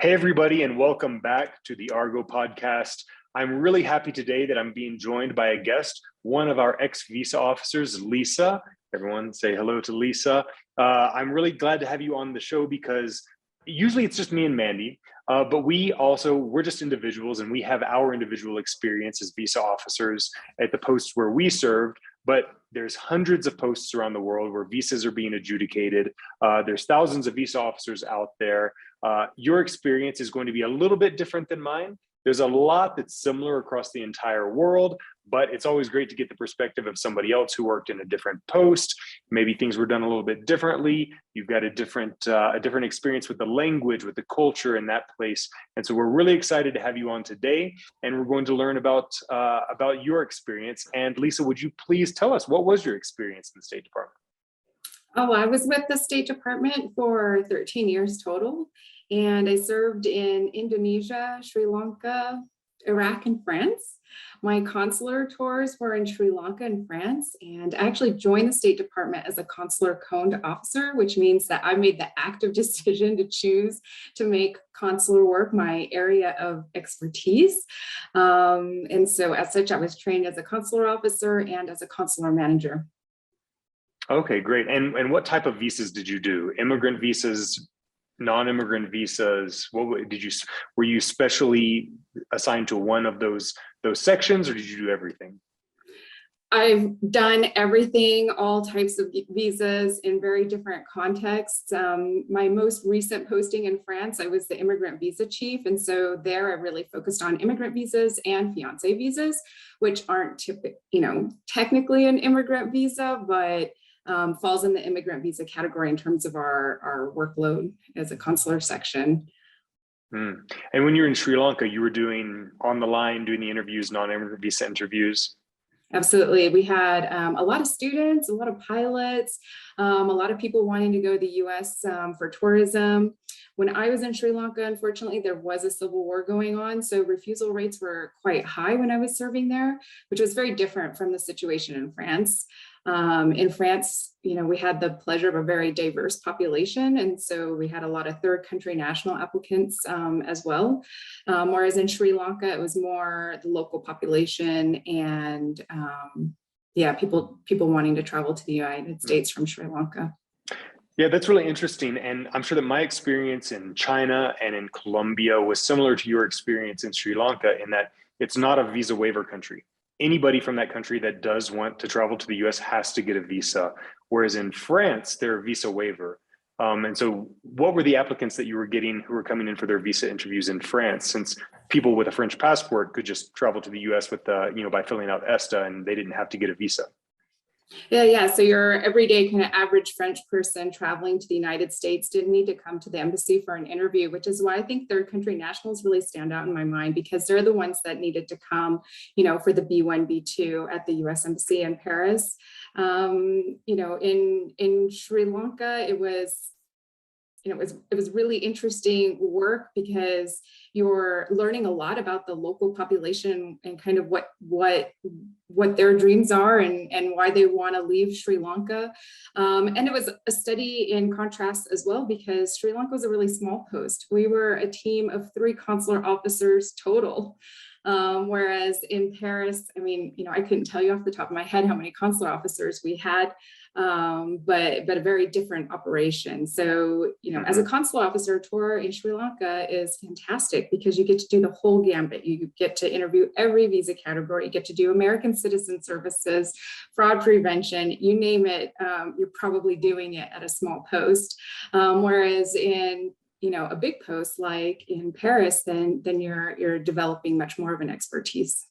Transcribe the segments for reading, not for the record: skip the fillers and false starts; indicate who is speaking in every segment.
Speaker 1: Hey, everybody, and welcome back to the Argo podcast. I'm really happy today that I'm being joined by a guest, one of our ex-visa officers, Lissa. Everyone say hello to Lissa. I'm really glad to have you on the show because usually it's just me and Mandy, but we're just individuals and we have our individual experience as visa officers at the posts where we served. But there's hundreds of posts around the world where visas are being adjudicated. There's thousands of visa officers out there. Your experience is going to be a little bit different than mine. There's a lot that's similar across the entire world, but it's always great to get the perspective of somebody else who worked in a different post. Maybe things were done a little bit differently. You've got a different experience with the language, with the culture in that place. And so we're really excited to have you on today, and we're going to learn about your experience. And Lissa, would you please tell us, what was your experience in the State Department?
Speaker 2: Oh, I was with the State Department for 13 years total, and I served in Indonesia, Sri Lanka, Iraq, and France. My consular tours were in Sri Lanka and France, and I actually joined the State Department as a consular coned officer, which means that I made the active decision to choose to make consular work my area of expertise. And so as such, I was trained as a consular officer and as a consular manager.
Speaker 1: Okay, great. And what type of visas did you do? Immigrant visas, non-immigrant visas? Were you specially assigned to one of those sections, or did you do everything?
Speaker 2: I've done everything, all types of visas in very different contexts. My most recent posting in France, I was the Immigrant Visa Chief. And so there I really focused on immigrant visas and fiance visas, which aren't technically an immigrant visa, but falls in the immigrant visa category in terms of our workload as a consular section.
Speaker 1: And when you were in Sri Lanka, you were doing on the line, doing the interviews, non-immigrant visa interviews?
Speaker 2: Absolutely. We had a lot of students, a lot of pilots, a lot of people wanting to go to the US for tourism. When I was in Sri Lanka, unfortunately, there was a civil war going on. So refusal rates were quite high when I was serving there, which was very different from the situation in France. In France, we had the pleasure of a very diverse population. And so we had a lot of third country national applicants as well. Whereas in Sri Lanka, it was more the local population and people wanting to travel to the United States from Sri Lanka.
Speaker 1: Yeah, that's really interesting. And I'm sure that my experience in China and in Colombia was similar to your experience in Sri Lanka, in that it's not a visa waiver country. Anybody from that country that does want to travel to the US has to get a visa. Whereas in France, they're a visa waiver. And so what were the applicants that you were getting who were coming in for their visa interviews in France, since people with a French passport could just travel to the US with by filling out ESTA, and they didn't have to get a visa?
Speaker 2: Yeah. So your everyday kind of average French person traveling to the United States didn't need to come to the embassy for an interview, which is why I think third country nationals really stand out in my mind, because they're the ones that needed to come, for the B1, B2 at the US Embassy in Paris. In Sri Lanka, it was really interesting work because you're learning a lot about the local population and kind of what their dreams are and why they want to leave Sri Lanka. And it was a study in contrast as well, because Sri Lanka was a really small post. We were a team of 3 consular officers total. Whereas in Paris, I couldn't tell you off the top of my head how many consular officers we had, but a very different operation. So, as a consular officer, tour in Sri Lanka is fantastic because you get to do the whole gambit. You get to interview every visa category. You get to do American citizen services, fraud prevention, you name it, you're probably doing it at a small post. Whereas in a big post like in Paris, then you're developing much more of an expertise.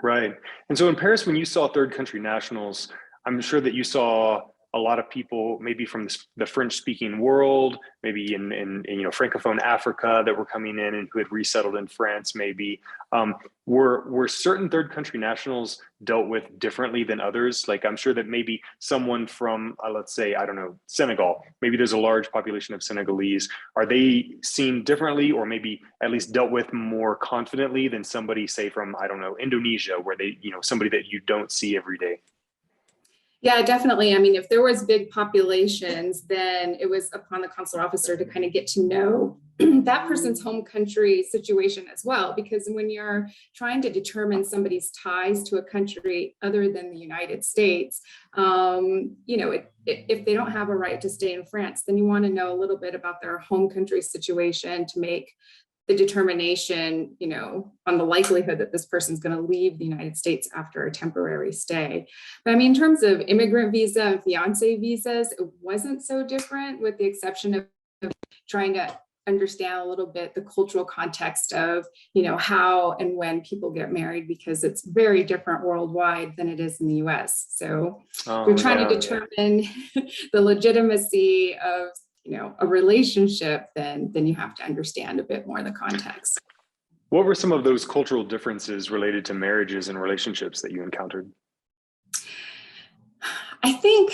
Speaker 2: Right.
Speaker 1: And so in Paris, when you saw third country nationals, I'm sure that you saw a lot of people maybe from the French speaking world, maybe in Francophone Africa that were coming in and who had resettled in France, maybe. Were certain third country nationals dealt with differently than others? Like, I'm sure that maybe someone from, let's say, I don't know, Senegal, maybe there's a large population of Senegalese. Are they seen differently, or maybe at least dealt with more confidently than somebody, say, from, I don't know, Indonesia, where they, somebody that you don't see every day?
Speaker 2: Yeah, definitely. If there was big populations, then it was upon the consular officer to kind of get to know that person's home country situation as well, because when you're trying to determine somebody's ties to a country other than the United States, if they don't have a right to stay in France, then you want to know a little bit about their home country situation to make the determination, on the likelihood that this person's going to leave the United States after a temporary stay. But I mean, in terms of immigrant visa and fiance visas, it wasn't so different, with the exception of trying to understand a little bit the cultural context of, how and when people get married, because it's very different worldwide than it is in the US. So if you're trying to determine the legitimacy of, a relationship, then you have to understand a bit more the context.
Speaker 1: What were some of those cultural differences related to marriages and relationships that you encountered?
Speaker 2: I think,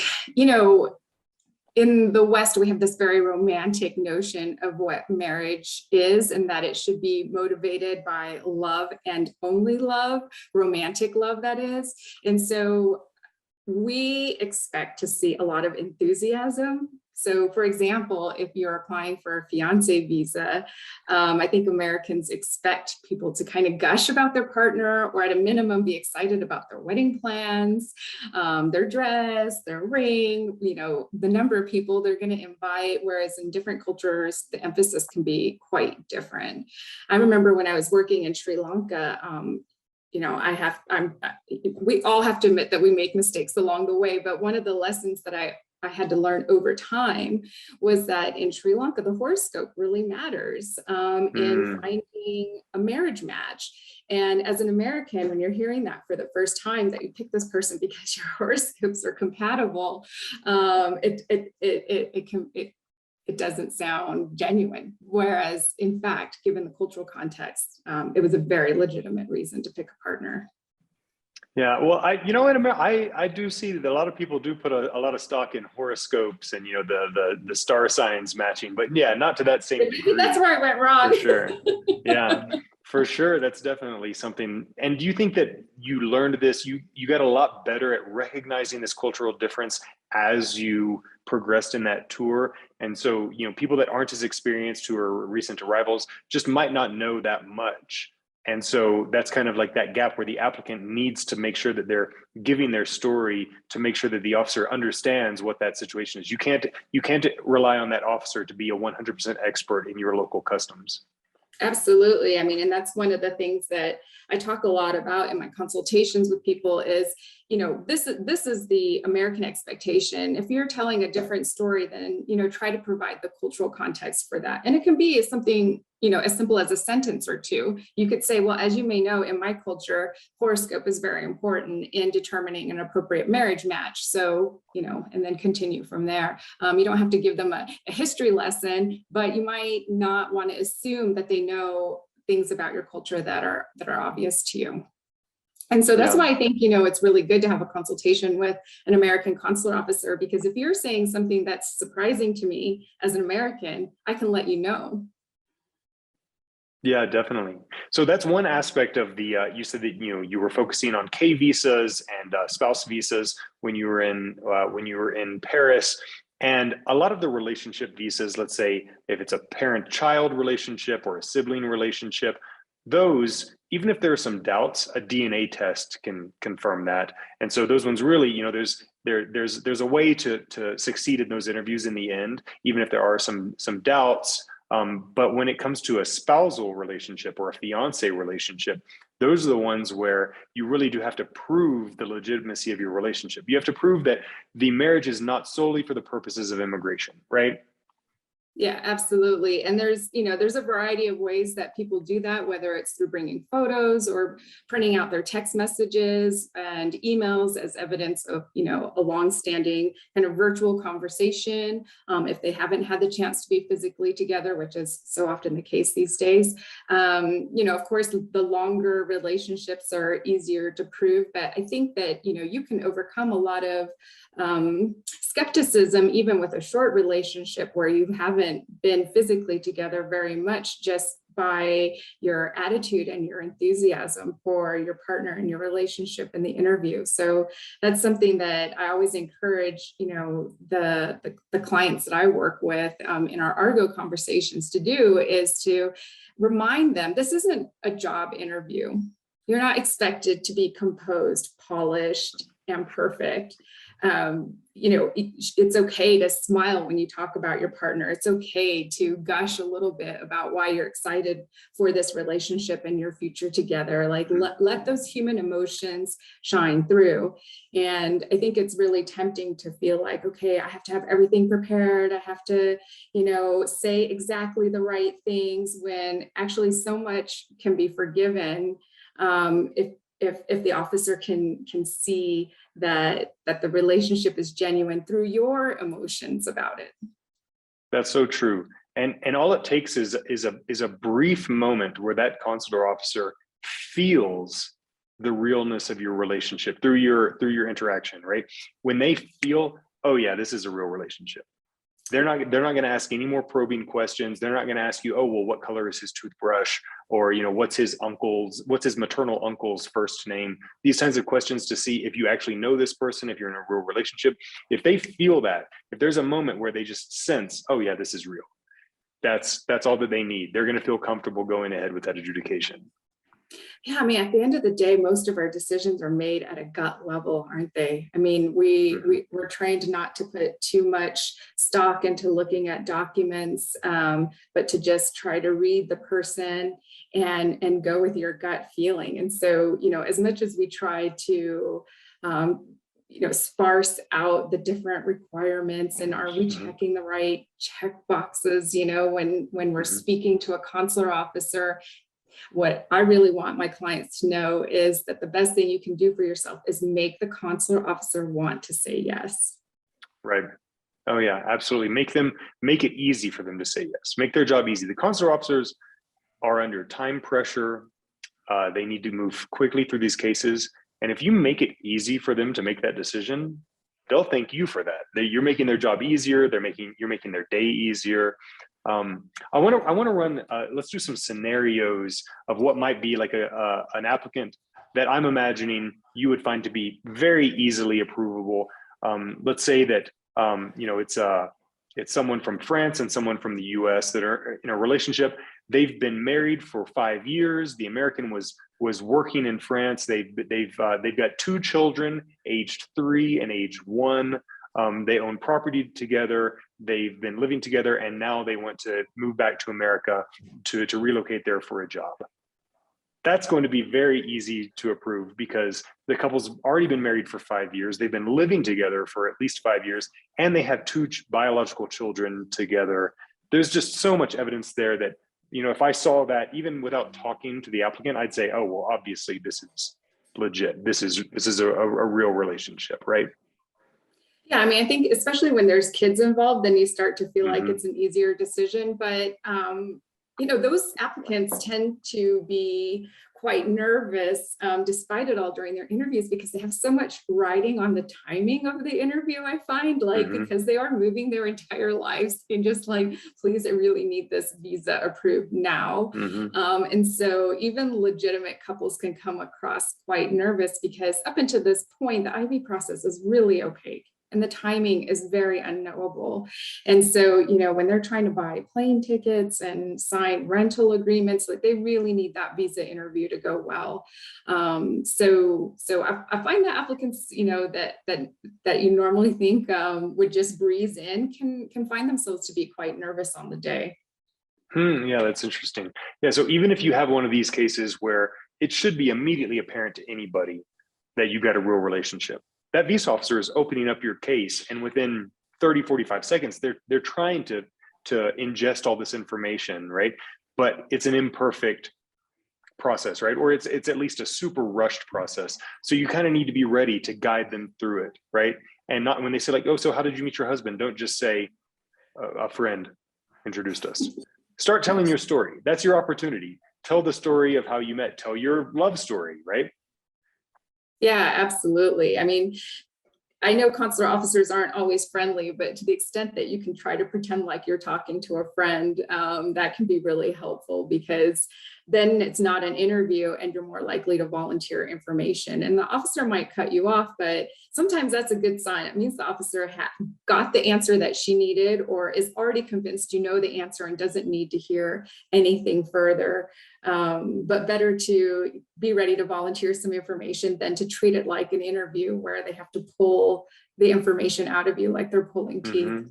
Speaker 2: in the West, we have this very romantic notion of what marriage is, and that it should be motivated by love and only love, romantic love, that is. And so we expect to see a lot of enthusiasm. So, for example, if you're applying for a fiance visa, I think Americans expect people to kind of gush about their partner, or at a minimum be excited about their wedding plans, their dress, their ring, the number of people they're going to invite, whereas in different cultures, the emphasis can be quite different. I remember when I was working in Sri Lanka, we all have to admit that we make mistakes along the way, but one of the lessons that I had to learn over time was that in Sri Lanka, the horoscope really matters in finding a marriage match. And as an American, when you're hearing that for the first time, that you pick this person because your horoscopes are compatible, it doesn't sound genuine. Whereas in fact, given the cultural context, it was a very legitimate reason to pick a partner.
Speaker 1: Yeah, well, I do see that a lot of people do put a lot of stock in horoscopes and the star signs matching, but yeah, not to that same degree.
Speaker 2: That's where I went wrong.
Speaker 1: For sure. Yeah, for sure. That's definitely something. And do you think that you learned this? You got a lot better at recognizing this cultural difference as you progressed in that tour. And so, people that aren't as experienced, who are recent arrivals, just might not know that much. And so that's kind of like that gap where the applicant needs to make sure that they're giving their story to make sure that the officer understands what that situation is. You can't rely on that officer to be a 100% expert in your local customs.
Speaker 2: Absolutely. I mean, and that's one of the things that I talk a lot about in my consultations with people is, this is the American expectation. If you're telling a different story, then, try to provide the cultural context for that. And it can be something, as simple as a sentence or two. You could say, well, as you may know, in my culture, horoscope is very important in determining an appropriate marriage match. So, and then continue from there. You don't have to give them a history lesson, but you might not want to assume that they know things about your culture that are obvious to you. And so that's why I think, it's really good to have a consultation with an American consular officer, because if you're saying something that's surprising to me as an American, I can let you know.
Speaker 1: Yeah, definitely. So that's one aspect of the, you said that, you were focusing on K visas and spouse visas when you were in Paris. And a lot of the relationship visas, let's say if it's a parent-child relationship or a sibling relationship, those, even if there are some doubts, a DNA test can confirm that. And so those ones really, there's a way to succeed in those interviews in the end, even if there are some doubts. But when it comes to a spousal relationship or a fiance relationship, those are the ones where you really do have to prove the legitimacy of your relationship. You have to prove that the marriage is not solely for the purposes of immigration, right?
Speaker 2: Yeah, absolutely. And there's a variety of ways that people do that, whether it's through bringing photos or printing out their text messages and emails as evidence of, a longstanding kind of virtual conversation. If they haven't had the chance to be physically together, which is so often the case these days. Of course, the longer relationships are easier to prove, but I think that, you can overcome a lot of skepticism, even with a short relationship where you haven't been physically together very much, just by your attitude and your enthusiasm for your partner and your relationship in the interview. So that's something that I always encourage, the clients that I work with in our Argo conversations to do, is to remind them this isn't a job interview. You're not expected to be composed, polished, and perfect. It's okay to smile when you talk about your partner. It's okay to gush a little bit about why you're excited for this relationship and your future together. Like let those human emotions shine through. And I think it's really tempting to feel like, okay, I have to have everything prepared. I have to, say exactly the right things, when actually so much can be forgiven if the officer can see that the relationship is genuine through your emotions about it.
Speaker 1: That's so true. And all it takes is a brief moment where that consular officer feels the realness of your relationship through your interaction, right? When they feel, oh yeah, this is a real relationship. They're not going to ask any more probing questions. They're not going to ask you, oh, well, what color is his toothbrush? Or, what's his maternal uncle's first name? These kinds of questions to see if you actually know this person, if you're in a real relationship. If they feel that, if there's a moment where they just sense, oh yeah, this is real, that's all that they need. They're going to feel comfortable going ahead with that adjudication.
Speaker 2: Yeah, I mean, at the end of the day, most of our decisions are made at a gut level, aren't they? I mean, we're trained not to put too much stock into looking at documents, but to just try to read the person and go with your gut feeling. And so, as much as we try to sparse out the different requirements and are we checking the right check boxes, when we're speaking to a consular officer, what I really want my clients to know is that the best thing you can do for yourself is make the consular officer want to say yes.
Speaker 1: Right. Oh yeah, absolutely. Make it easy for them to say yes. Make their job easy. The consular officers are under time pressure. They need to move quickly through these cases. And if you make it easy for them to make that decision, they'll thank you for that. You're making their job easier. You're making their day easier. I want to run. Let's do some scenarios of what might be like an applicant that I'm imagining you would find to be very easily approvable. Let's say that it's someone from France and someone from the U.S. that are in a relationship. They've been married for 5 years. The American was working in France. They've got 2 children, aged 3 and aged 1. They own property together. They've been living together, and now they want to move back to America to relocate there for a job. That's going to be very easy to approve because the couple's already been married for 5 years. They've been living together for at least 5 years, and they have 2 biological children together. There's just so much evidence there that, if I saw that, even without talking to the applicant, I'd say, oh, well, obviously this is legit. This is a real relationship, right?
Speaker 2: Yeah, I mean, I think especially when there's kids involved, then you start to feel like it's an easier decision. But, those applicants tend to be quite nervous, despite it all, during their interviews, because they have so much riding on the timing of the interview, I find, because they are moving their entire lives and just like, please, I really need this visa approved now. And so even legitimate couples can come across quite nervous because up until this point, the IB process is really opaque. And the timing is very unknowable. And so, when they're trying to buy plane tickets and sign rental agreements, like they really need that visa interview to go well. So I find that applicants, that you normally think would just breeze in can find themselves to be quite nervous on the day.
Speaker 1: Yeah, that's interesting. Yeah, so even if you have one of these cases where it should be immediately apparent to anybody that you've got a real relationship, that visa officer is opening up your case, and within 30, 45 seconds, they're trying to ingest all this information, right? But it's an imperfect process, right? Or it's at least a super rushed process. So you kind of need to be ready to guide them through it, right? And not when they say like, oh, so how did you meet your husband? Don't just say a friend introduced us. Start telling your story. That's your opportunity. Tell the story of how you met. Tell your love story, right?
Speaker 2: Yeah, absolutely. I mean, I know consular officers aren't always friendly, but to the extent that you can try to pretend like you're talking to a friend, that can be really helpful, because then it's not an interview and you're more likely to volunteer information. And the officer might cut you off, but sometimes that's a good sign. It means the officer got the answer that she needed, or is already convinced you know the answer and doesn't need to hear anything further. But better to be ready to volunteer some information than to treat it like an interview where they have to pull the information out of you like they're pulling teeth.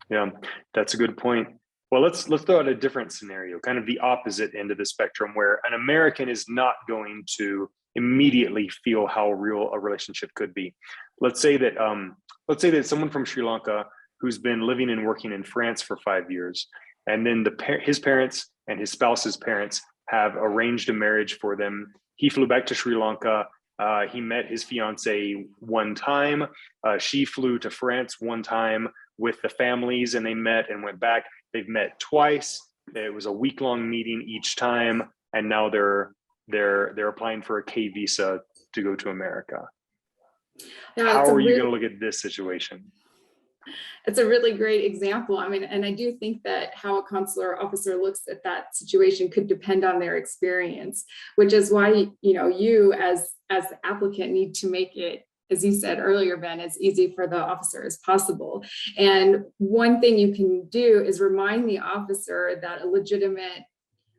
Speaker 1: Yeah, that's a good point. Well, let's throw out a different scenario, kind of the opposite end of the spectrum, where an American is not going to immediately feel how real a relationship could be. Let's say that someone from Sri Lanka who's been living and working in France for 5 years, and then his parents and his spouse's parents have arranged a marriage for them. He flew back to Sri Lanka. He met his fiance one time. She flew to France one time with the families, and they met and went back. They've met twice. It was a week-long meeting each time, and now they're applying for a K visa to go to America.
Speaker 2: Yeah,
Speaker 1: how are you going to look at this situation?
Speaker 2: It's a really great example. I mean, and I do think that how a consular officer looks at that situation could depend on their experience, which is why, you as the applicant need to make it, as you said earlier, Ben, as easy for the officer as possible. And one thing you can do is remind the officer that a legitimate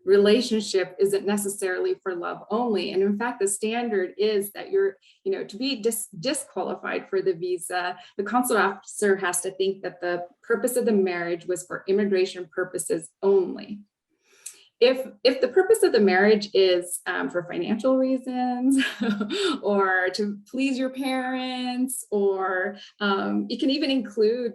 Speaker 2: relationship isn't necessarily for love only. And in fact, the standard is that to be disqualified for the visa, the consular officer has to think that the purpose of the marriage was for immigration purposes only. If the purpose of the marriage is for financial reasons or to please your parents, or you can even include,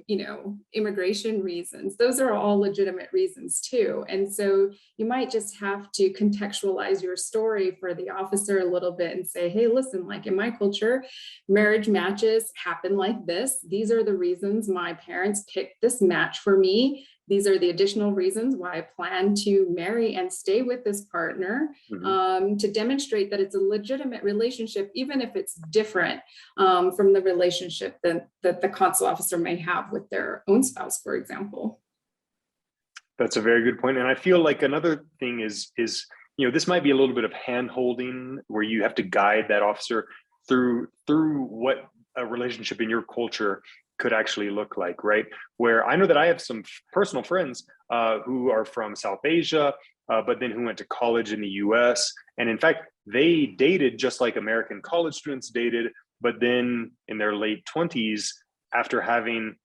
Speaker 2: immigration reasons, those are all legitimate reasons too. And so you might just have to contextualize your story for the officer a little bit and say, hey, listen, like in my culture, marriage matches happen like this. These are the reasons my parents picked this match for me. These are the additional reasons why I plan to marry and stay with this partner, to demonstrate that it's a legitimate relationship, even if it's different from the relationship that the consular officer may have with their own spouse, for example.
Speaker 1: That's a very good point. And I feel like another thing is this might be a little bit of hand-holding where you have to guide that officer through what a relationship in your culture could actually look like, right? Where I know that I have some personal friends who are from South Asia, but then who went to college in the US. And in fact, they dated just like American college students dated, but then in their late 20s, after having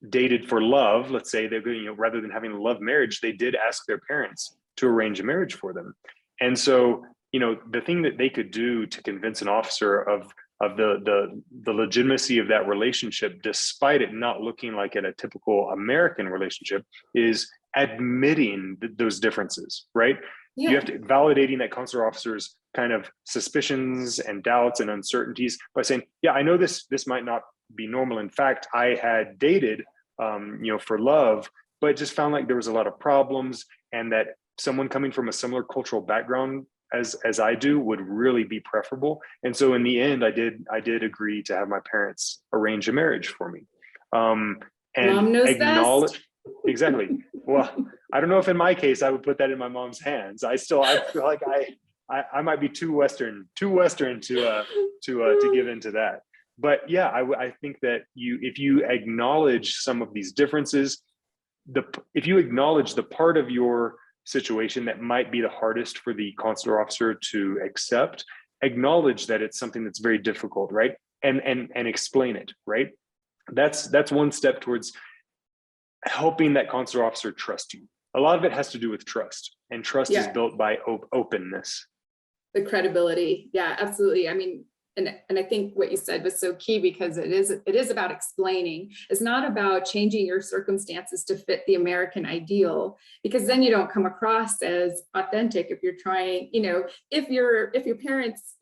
Speaker 1: dated for love, let's say, rather than having a love marriage, they did ask their parents to arrange a marriage for them. And so, the thing that they could do to convince an officer of the legitimacy of that relationship, despite it not looking like a typical American relationship, is admitting those differences, right? Yeah. You have to validating that consular officer's kind of suspicions and doubts and uncertainties by saying, yeah, I know this might not be normal. In fact, I had dated, for love, but just found like there was a lot of problems, and that someone coming from a similar cultural background as I do would really be preferable. And so in the end, I did agree to have my parents arrange a marriage for me. And
Speaker 2: Mom knows
Speaker 1: acknowledge
Speaker 2: best.
Speaker 1: Exactly. Well, I don't know if in my case I would put that in my mom's hands. I feel like I might be too Western to give into that. But yeah, I think that if you acknowledge some of these differences, if you acknowledge the part of your situation that might be the hardest for the consular officer to accept, acknowledge that it's something that's very difficult, right? And explain it, right? That's one step towards helping that consular officer trust you. A lot of it has to do with trust, and trust is built by openness.
Speaker 2: The credibility. Yeah, absolutely. I mean, and I think what you said was so key, because it is about explaining. It's not about changing your circumstances to fit the American ideal, because then you don't come across as authentic. If you're trying, if your parents,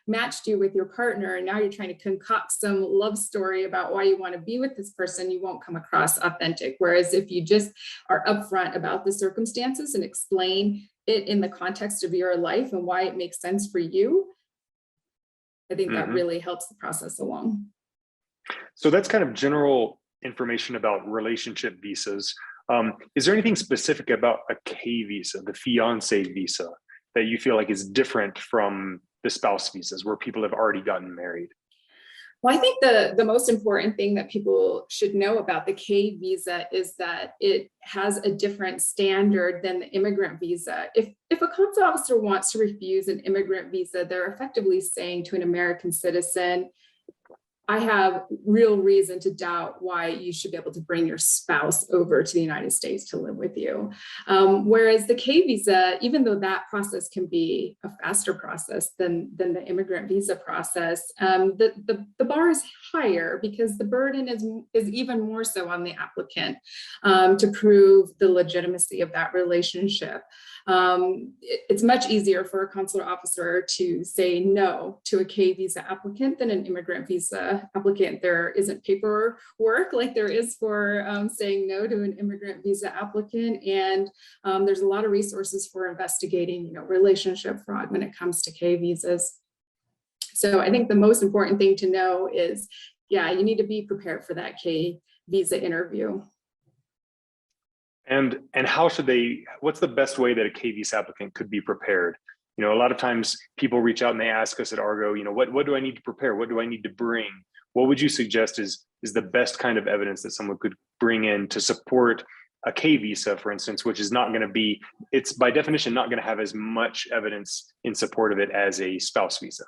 Speaker 2: matched you with your partner, and now you're trying to concoct some love story about why you want to be with this person, you won't come across authentic. Whereas if you just are upfront about the circumstances and explain it in the context of your life and why it makes sense for you, I think that really helps the process along.
Speaker 1: So that's kind of general information about relationship visas. Is there anything specific about a K visa, the fiance visa, that you feel like is different from the spouse visas where people have already gotten married?
Speaker 2: Well, I think the most important thing that people should know about the K visa is that it has a different standard than the immigrant visa. If a consular officer wants to refuse an immigrant visa, they're effectively saying to an American citizen, I have real reason to doubt why you should be able to bring your spouse over to the United States to live with you. Whereas the K visa, even though that process can be a faster process than the immigrant visa process, the bar is higher because the burden is even more so on the applicant to prove the legitimacy of that relationship. It's much easier for a consular officer to say no to a K visa applicant than an immigrant visa applicant. There isn't paperwork like there is for saying no to an immigrant visa applicant. And there's a lot of resources for investigating, relationship fraud when it comes to K visas. So I think the most important thing to know is, yeah, you need to be prepared for that K visa interview.
Speaker 1: And how should what's the best way that a K visa applicant could be prepared? A lot of times people reach out and they ask us at Argo, what do I need to prepare? What do I need to bring? What would you suggest is the best kind of evidence that someone could bring in to support a K visa, for instance, which is not going to be, it's by definition not going to have as much evidence in support of it as a spouse visa?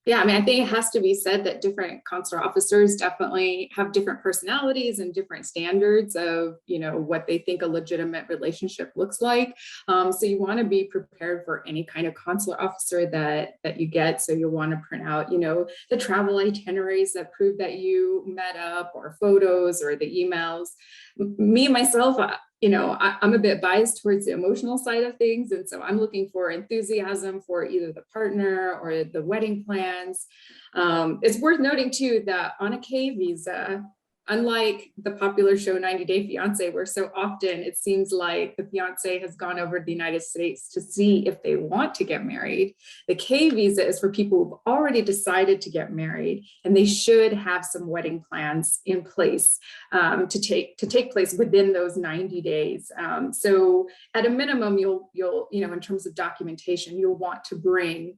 Speaker 2: Yeah, I mean, I think it has to be said that different consular officers definitely have different personalities and different standards of, what they think a legitimate relationship looks like. So you want to be prepared for any kind of consular officer that you get. So you'll want to print out, the travel itineraries that prove that you met up, or photos, or the emails. Me, myself, I'm a bit biased towards the emotional side of things. And so I'm looking for enthusiasm for either the partner or the wedding plans. It's worth noting too, that on a K visa, unlike the popular show 90 Day Fiance, where so often it seems like the fiance has gone over to the United States to see if they want to get married, the K visa is for people who've already decided to get married, and they should have some wedding plans in place to take place within those 90 days. So at a minimum, you'll in terms of documentation, you'll want to bring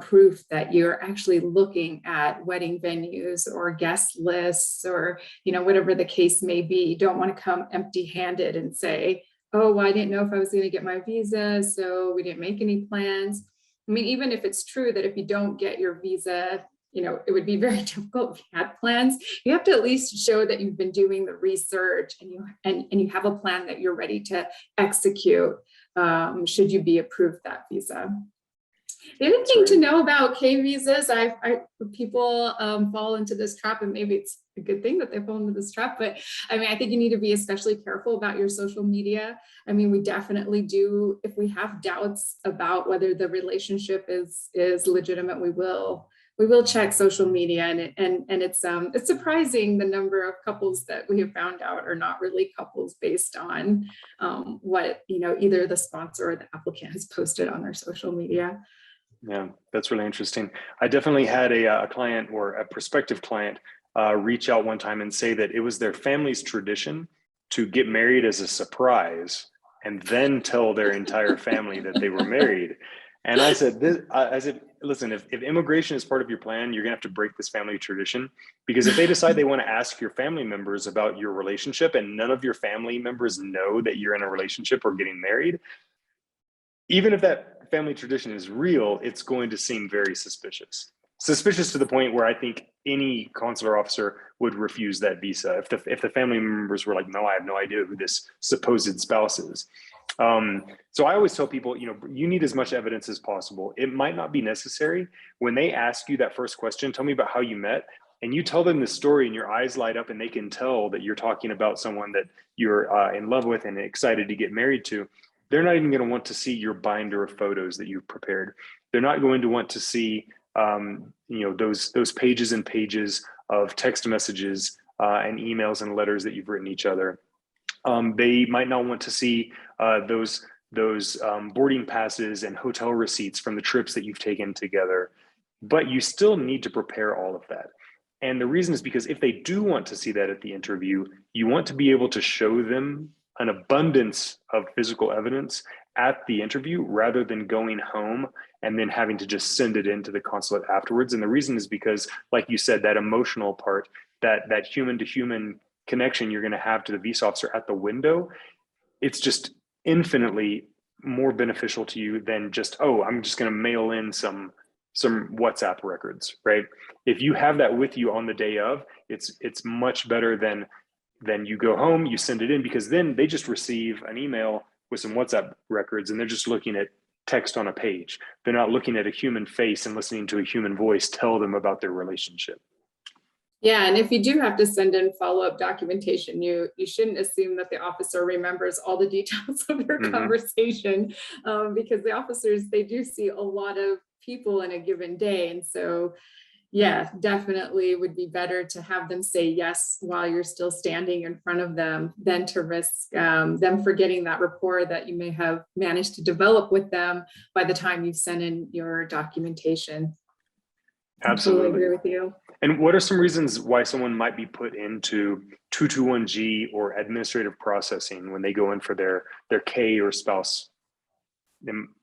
Speaker 2: proof that you're actually looking at wedding venues or guest lists, or whatever the case may be. You don't want to come empty-handed and say, oh, well, I didn't know if I was going to get my visa, so we didn't make any plans. I mean, even if it's true that if you don't get your visa, it would be very difficult if you had plans, you have to at least show that you've been doing the research and you have a plan that you're ready to execute should you be approved that visa. The other thing to know about K visas, people fall into this trap, and maybe it's a good thing that they fall into this trap, but I mean, I think you need to be especially careful about your social media. I mean, we definitely do, if we have doubts about whether the relationship is legitimate, we will check social media, and it's surprising the number of couples that we have found out are not really couples based on what either the sponsor or the applicant has posted on their social media.
Speaker 1: Yeah, that's really interesting. I definitely had a client, or a prospective client, reach out one time and say that it was their family's tradition to get married as a surprise and then tell their entire family that they were married. And I said, listen, if immigration is part of your plan, you're gonna have to break this family tradition, because if they decide they want to ask your family members about your relationship and none of your family members know that you're in a relationship or getting married, even if that family tradition is real, it's going to seem very suspicious. Suspicious to the point where I think any consular officer would refuse that visa if the family members were like, no, I have no idea who this supposed spouse is. So I always tell people, you need as much evidence as possible. It might not be necessary. When they ask you that first question, tell me about how you met, and you tell them the story and your eyes light up and they can tell that you're talking about someone that you're in love with and excited to get married to, they're not even going to want to see your binder of photos that you've prepared. They're not going to want to see those pages and pages of text messages and emails and letters that you've written each other. They might not want to see those boarding passes and hotel receipts from the trips that you've taken together, but you still need to prepare all of that. And the reason is because if they do want to see that at the interview, you want to be able to show them an abundance of physical evidence at the interview rather than going home and then having to just send it into the consulate afterwards. And the reason is because, like you said, that emotional part, that human to human connection you're going to have to the visa officer at the window, it's just infinitely more beneficial to you than just, oh, I'm just going to mail in some WhatsApp records, right? If you have that with you on the day of, it's much better than you go home, you send it in, because then they just receive an email with some WhatsApp records and they're just looking at text on a page. They're not looking at a human face and listening to a human voice tell them about their relationship.
Speaker 2: Yeah, and if you do have to send in follow-up documentation, you shouldn't assume that the officer remembers all the details of your conversation, because the officers, they do see a lot of people in a given day. And so, yeah, definitely would be better to have them say yes while you're still standing in front of them than to risk them forgetting that rapport that you may have managed to develop with them by the time you've sent in your documentation.
Speaker 1: Absolutely.
Speaker 2: I totally agree with you.
Speaker 1: And what are some reasons why someone might be put into 221G or administrative processing when they go in for their K or spouse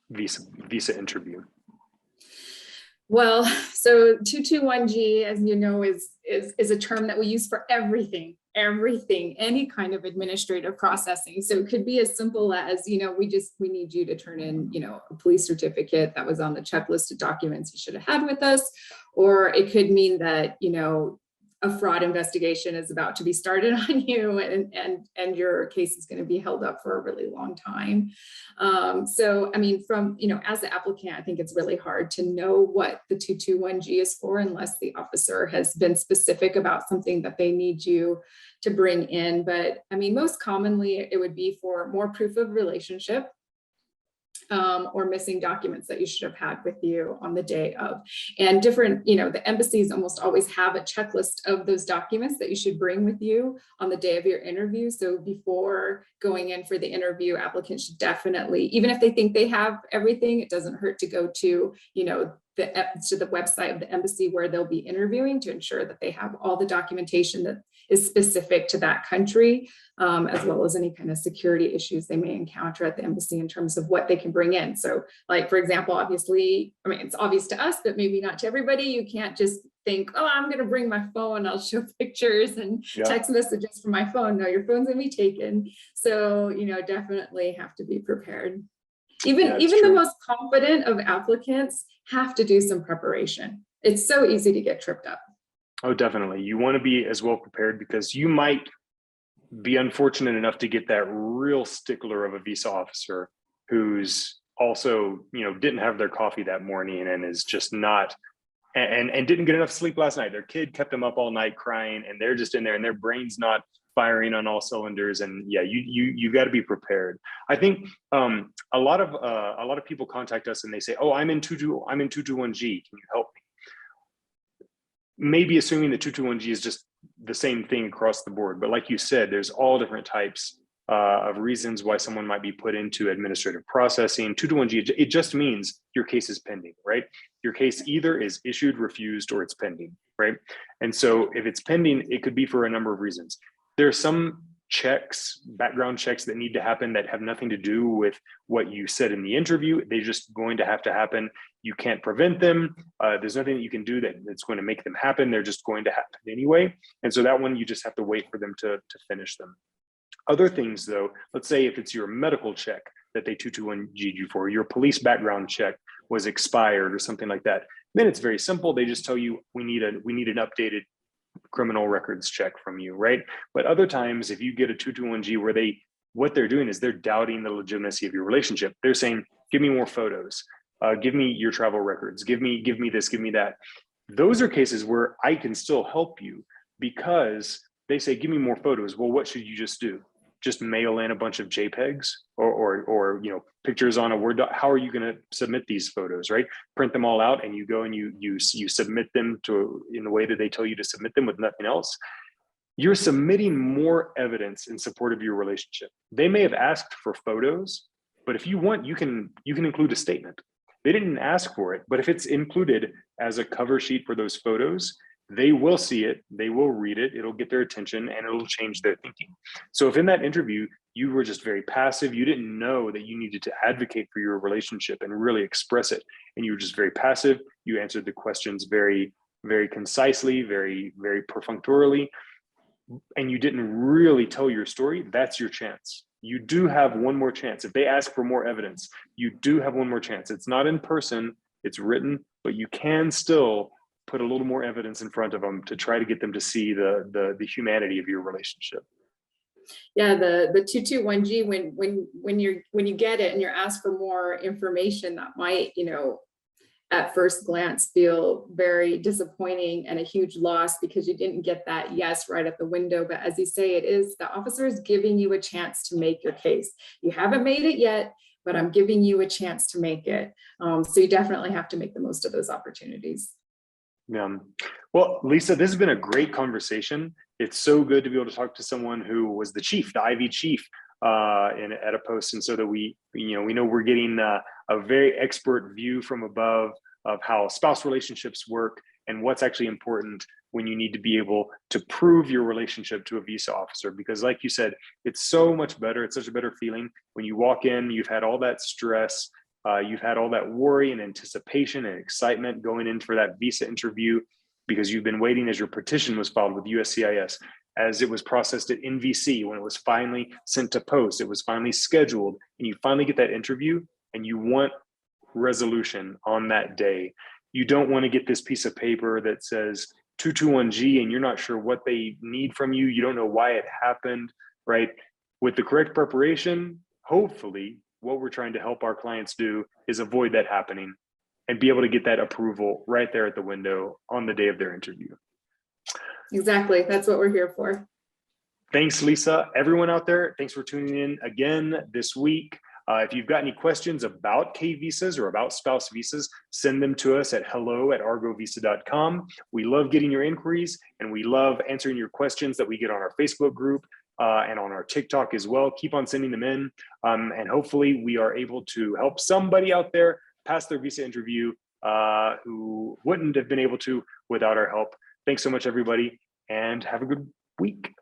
Speaker 1: visa interview?
Speaker 2: Well, so 221G, as you know, is a term that we use for everything, any kind of administrative processing. So it could be as simple as, we need you to turn in, a police certificate that was on the checklist of documents you should have had with us. Or it could mean that, a fraud investigation is about to be started on you, and your case is going to be held up for a really long time. So, I mean, as the applicant, I think it's really hard to know what the 221G is for unless the officer has been specific about something that they need you to bring in. But I mean, most commonly it would be for more proof of relationship, or missing documents that you should have had with you on the day of. And different, the embassies almost always have a checklist of those documents that you should bring with you on the day of your interview. So before going in for the interview, applicants should definitely, even if they think they have everything, it doesn't hurt to go to, to the website of the embassy where they'll be interviewing to ensure that they have all the documentation that is specific to that country, as well as any kind of security issues they may encounter at the embassy in terms of what they can bring in. So, like, for example, obviously, I mean, it's obvious to us, but maybe not to everybody. You can't just think, oh, I'm going to bring my phone, I'll show pictures and text messages from my phone. No, your phone's going to be taken. So, definitely have to be prepared. Even the most confident of applicants have to do some preparation. It's so easy to get tripped up.
Speaker 1: Oh, definitely. You want to be as well prepared because you might be unfortunate enough to get that real stickler of a visa officer who's also, didn't have their coffee that morning and is just not, and didn't get enough sleep last night. Their kid kept them up all night crying, and they're just in there and their brain's not firing on all cylinders. And yeah, you got to be prepared. I think a lot of people contact us and they say, "Oh, I'm in 221G. Can you help me?" Maybe assuming that 221G is just the same thing across the board, but like you said, there's all different types of reasons why someone might be put into administrative processing. 221G, it just means your case is pending, right? Your case either is issued, refused, or it's pending, right? And so if it's pending, it could be for a number of reasons. There are some checks, background checks that need to happen that have nothing to do with what you said in the interview. They're just going to have to happen. You can't prevent them. There's nothing that you can do that's going to make them happen. They're just going to happen anyway. And so that one, you just have to wait for them to finish them. Other things though, let's say if it's your medical check that they 221G'd you for, your police background check was expired or something like that, then it's very simple. They just tell you, we need an updated criminal records check from you, right? But other times, if you get a 221G where what they're doing is they're doubting the legitimacy of your relationship. They're saying, give me more photos, give me your travel records, give me this, give me that. Those are cases where I can still help you because they say, give me more photos. Well, what should you just do? Just mail in a bunch of JPEGs or pictures on a Word doc? How are you going to submit these photos, right? Print them all out and you go and you submit them in the way that they tell you to submit them with nothing else. You're submitting more evidence in support of your relationship. They may have asked for photos, but if you want, you can include a statement. They didn't ask for it, but if it's included as a cover sheet for those photos, they will see it, they will read it, it'll get their attention, and it'll change their thinking. So if in that interview, you were just very passive, you didn't know that you needed to advocate for your relationship and really express it, and you were just very passive, you answered the questions very, very concisely, very, very perfunctorily, and you didn't really tell your story, that's your chance. You do have one more chance. If they ask for more evidence, you do have one more chance. It's not in person, it's written, but you can still put a little more evidence in front of them to try to get them to see the humanity of your relationship.
Speaker 2: Yeah, the 221G, when you get it and you're asked for more information, that might, at first glance feel very disappointing and a huge loss because you didn't get that yes right at the window. But as you say, it is the officer is giving you a chance to make your case. You haven't made it yet, but I'm giving you a chance to make it. So you definitely have to make the most of those opportunities.
Speaker 1: Yeah. Well, Lissa, this has been a great conversation. It's so good to be able to talk to someone who was the chief, the IV chief at a post. And so that we know we're getting a very expert view from above of how spouse relationships work and what's actually important when you need to be able to prove your relationship to a visa officer. Because like you said, it's so much better. It's such a better feeling when you walk in, you've had all that stress, you've had all that worry and anticipation and excitement going in for that visa interview because you've been waiting as your petition was filed with USCIS, as it was processed at NVC, when it was finally sent to post, it was finally scheduled, and you finally get that interview and you want resolution on that day. You don't want to get this piece of paper that says 221G and you're not sure what they need from you. You don't know why it happened, right? With the correct preparation, hopefully what we're trying to help our clients do is avoid that happening and be able to get that approval right there at the window on the day of their interview.
Speaker 2: Exactly. That's what we're here for.
Speaker 1: Thanks, Lissa. Everyone out there, thanks for tuning in again this week. If you've got any questions about K visas or about spouse visas, send them to us at hello@argovisa.com. We love getting your inquiries and we love answering your questions that we get on our Facebook group and on our TikTok as well. Keep on sending them in. And hopefully we are able to help somebody out there pass their visa interview who wouldn't have been able to without our help. Thanks so much, everybody, and have a good week.